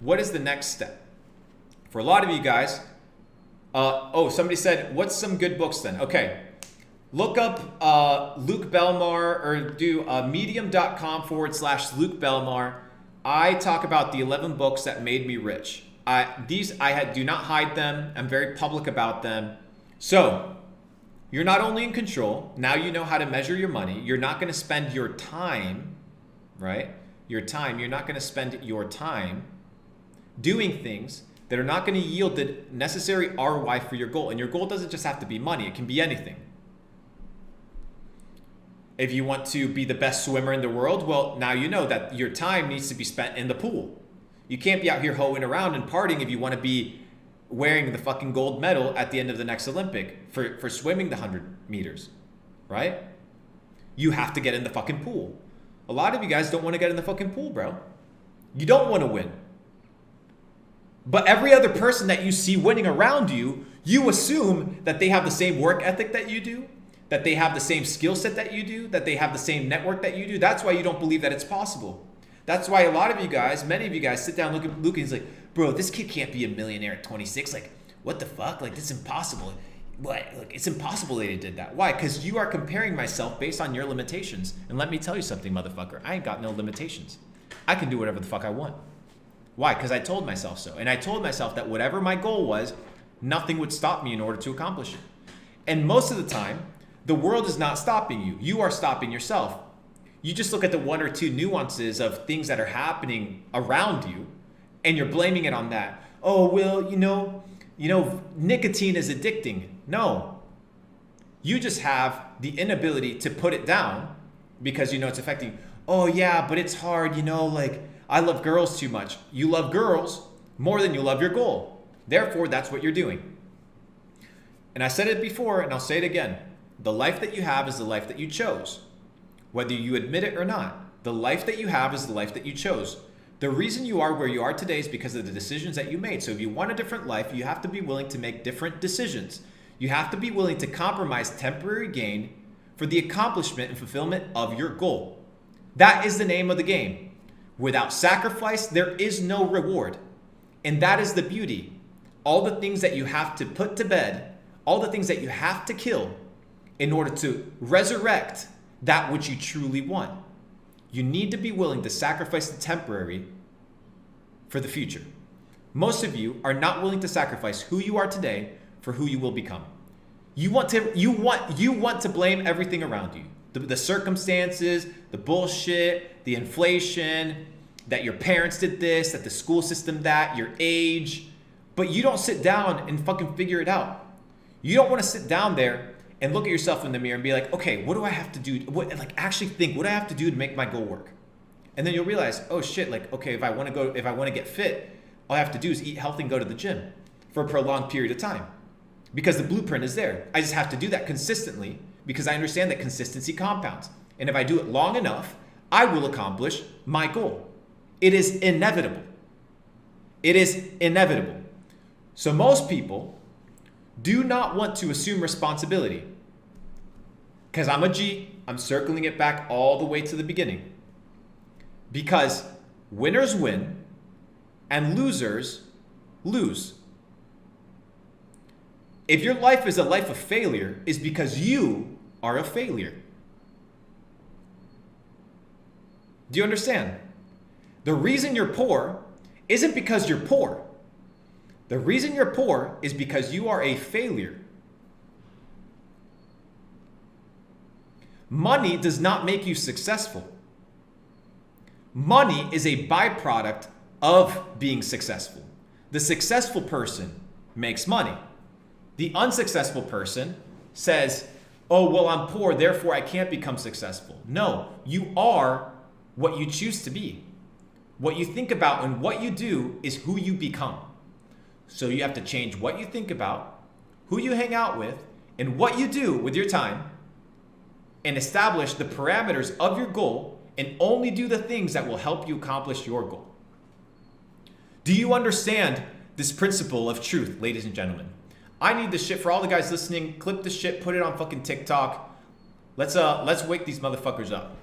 what is the next step? For a lot of you guys, somebody said, what's some good books then? Okay, look up Luke Belmar, or do medium.com/Luke Belmar. I talk about the 11 books that made me rich. Do not hide them. I'm very public about them. So you're not only in control, now you know how to measure your money. You're not going to spend your time, right? You're not going to spend your time doing things that are not going to yield the necessary ROI for your goal. And your goal doesn't just have to be money. It can be anything. If you want to be the best swimmer in the world, well, now you know that your time needs to be spent in the pool. You can't be out here hoeing around and partying if you want to be wearing the fucking gold medal at the end of the next Olympic for swimming the 100 meters, right? You have to get in the fucking pool. A lot of you guys don't want to get in the fucking pool, bro. You don't want to win. But every other person that you see winning around you, you assume that they have the same work ethic that you do, that they have the same skill set that you do, that they have the same network that you do. That's why you don't believe that it's possible. That's why a lot of you guys, many of you guys sit down, look at Luke, and he's like, bro, this kid can't be a millionaire at 26. Like, what the fuck? Like, this is impossible. What? Like, it's impossible that he did that. Why? Because you are comparing myself based on your limitations. And let me tell you something, motherfucker. I ain't got no limitations. I can do whatever the fuck I want. Why? Because I told myself so. And I told myself that whatever my goal was, nothing would stop me in order to accomplish it. And most of the time, the world is not stopping you. You are stopping yourself. You just look at the one or two nuances of things that are happening around you, and you're blaming it on that. Oh, well, you know, nicotine is addicting. No. You just have the inability to put it down because you know it's affecting. Oh, yeah, but it's hard, like I love girls too much. You love girls more than you love your goal. Therefore, that's what you're doing. And I said it before, and I'll say it again. The life that you have is the life that you chose. Whether you admit it or not, the life that you have is the life that you chose. The reason you are where you are today is because of the decisions that you made. So if you want a different life, you have to be willing to make different decisions. You have to be willing to compromise temporary gain for the accomplishment and fulfillment of your goal. That is the name of the game. Without sacrifice, there is no reward. And that is the beauty. All the things that you have to put to bed, all the things that you have to kill in order to resurrect that which you truly want. You need to be willing to sacrifice the temporary for the future. Most of you are not willing to sacrifice who you are today for who you will become. You want to blame everything around you. The circumstances, the bullshit, the inflation, that your parents did this, that the school system that, your age, but you don't sit down and fucking figure it out. You don't want to sit down there and look at yourself in the mirror and be like, okay, what do I have to do? Actually think, what do I have to do to make my goal work? And then you'll realize, oh shit, okay, if I want to get fit, all I have to do is eat healthy and go to the gym for a prolonged period of time. Because the blueprint is there. I just have to do that consistently because I understand that consistency compounds. And if I do it long enough, I will accomplish my goal. It is inevitable. It is inevitable. So most people do not want to assume responsibility. Because I'm a G, I'm circling it back all the way to the beginning. Because winners win and losers lose. If your life is a life of failure, it's because you are a failure. Do you understand? The reason you're poor isn't because you're poor. The reason you're poor is because you are a failure. Money does not make you successful. Money is a byproduct of being successful. The successful person makes money. The unsuccessful person says, oh, well, I'm poor, therefore I can't become successful. No, you are what you choose to be. What you think about and what you do is who you become. So you have to change what you think about, who you hang out with, and what you do with your time, and establish the parameters of your goal and only do the things that will help you accomplish your goal. Do you understand this principle of truth, ladies and gentlemen? I need this shit for all the guys listening. Clip this shit, put it on fucking TikTok. Let's wake these motherfuckers up.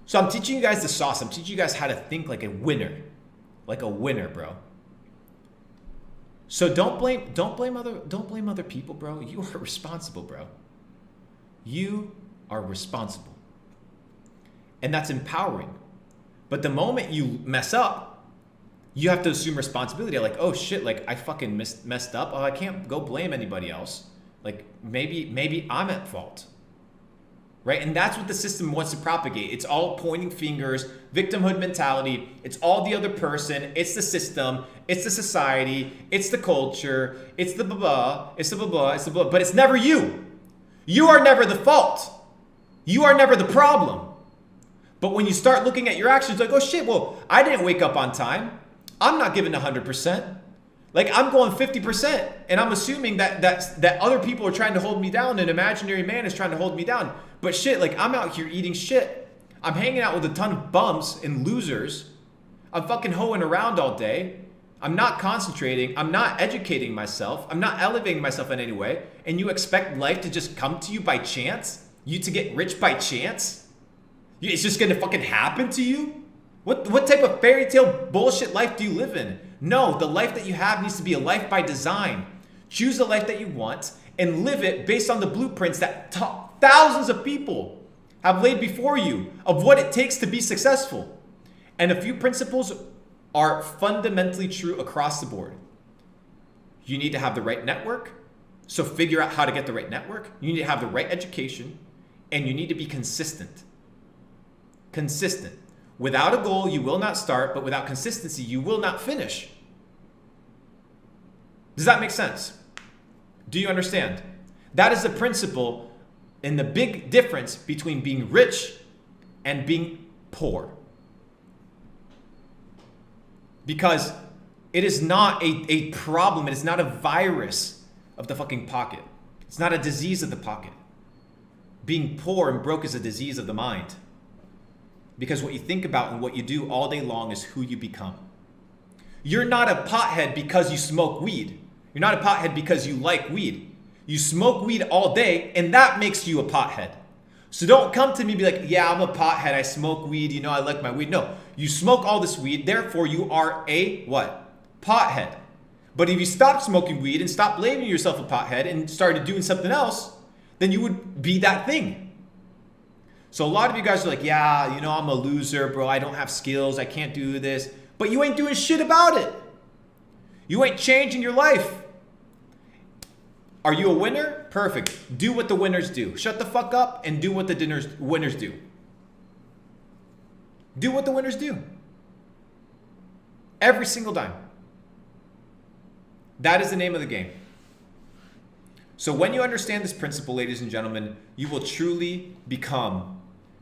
So I'm teaching you guys the sauce. I'm teaching you guys how to think like a winner. like a winner, bro. So don't blame other people, bro. You are responsible, bro. You are responsible. And that's empowering. But the moment you mess up, you have to assume responsibility. Like, oh shit, like I fucking messed up. Oh, I can't go blame anybody else. Like maybe I'm at fault. Right? And that's what the system wants to propagate. It's all pointing fingers, victimhood mentality. It's all the other person. It's the system. It's the society. It's the culture. It's the blah, it's the blah, it's the blah. But it's never you. You are never the fault. You are never the problem. But when you start looking at your actions like, oh shit, well, I didn't wake up on time. I'm not giving 100%. Like I'm going 50%. And I'm assuming that other people are trying to hold me down. An imaginary man is trying to hold me down. But shit, like I'm out here eating shit. I'm hanging out with a ton of bums and losers. I'm fucking hoeing around all day. I'm not concentrating. I'm not educating myself. I'm not elevating myself in any way. And you expect life to just come to you by chance? You to get rich by chance? It's just gonna fucking happen to you? What type of fairy tale bullshit life do you live in? No, the life that you have needs to be a life by design. Choose the life that you want and live it based on the blueprints that thousands of people have laid before you of what it takes to be successful. And a few principles are fundamentally true across the board. You need to have the right network. So figure out how to get the right network. You need to have the right education, and you need to be consistent. Consistent. Without a goal, you will not start, but without consistency, you will not finish. Does that make sense? Do you understand? That is the principle and the big difference between being rich and being poor. Because it is not a problem. It is not a virus of the fucking pocket. It's not a disease of the pocket. Being poor and broke is a disease of the mind. Because what you think about and what you do all day long is who you become. You're not a pothead because you smoke weed. You're not a pothead because you like weed. You smoke weed all day and that makes you a pothead. So don't come to me and be like, yeah, I'm a pothead. I smoke weed. You know, I like my weed. No, you smoke all this weed. Therefore, you are a what? Pothead. But if you stop smoking weed and stop labeling yourself a pothead and started doing something else, then you would be that thing. So a lot of you guys are like, yeah, you know, I'm a loser, bro. I don't have skills. I can't do this. But you ain't doing shit about it. You ain't changing your life. Are you a winner? Perfect. Do what the winners do. Shut the fuck up and do what the winners do. Do what the winners do. Every single time. That is the name of the game. So when you understand this principle, ladies and gentlemen, you will truly become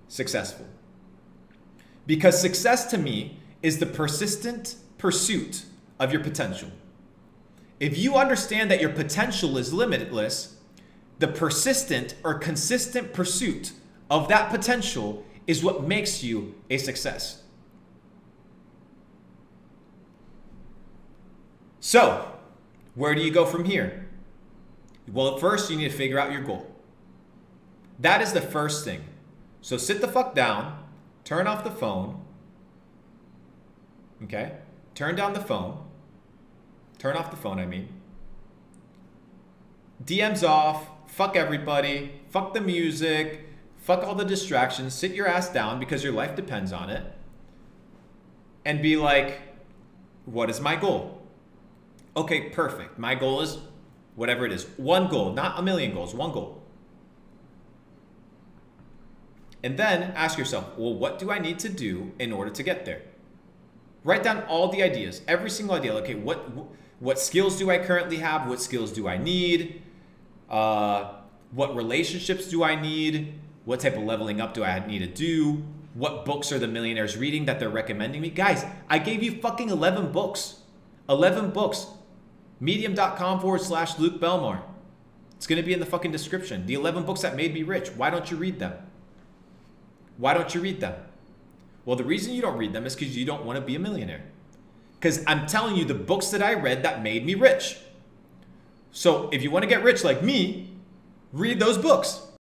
successful. Because success to me is the persistent pursuit of your potential. If you understand that your potential is limitless, the persistent or consistent pursuit of that potential is what makes you a success. So, where do you go from here? Well, first you need to figure out your goal. That is the first thing. So sit the fuck down, turn off the phone, okay? Turn down the phone. Turn off the phone, I mean. DMs off, fuck everybody, fuck the music, fuck all the distractions, sit your ass down because your life depends on it, and be like, what is my goal? Okay, perfect. My goal is whatever it is. One goal, not a million goals, one goal. And then ask yourself, well, what do I need to do in order to get there? Write down all the ideas, every single idea. Okay, what skills do I currently have? What skills do I need? What relationships do I need? What type of leveling up do I need to do? What books are the millionaires reading that they're recommending me? Guys, I gave you fucking 11 books. 11 books. Medium.com/Luke Belmar. It's going to be in the fucking description. The 11 books that made me rich. Why don't you read them? Why don't you read them? Well, the reason you don't read them is because you don't want to be a millionaire. Because I'm telling you the books that I read that made me rich. So if you want to get rich like me, read those books.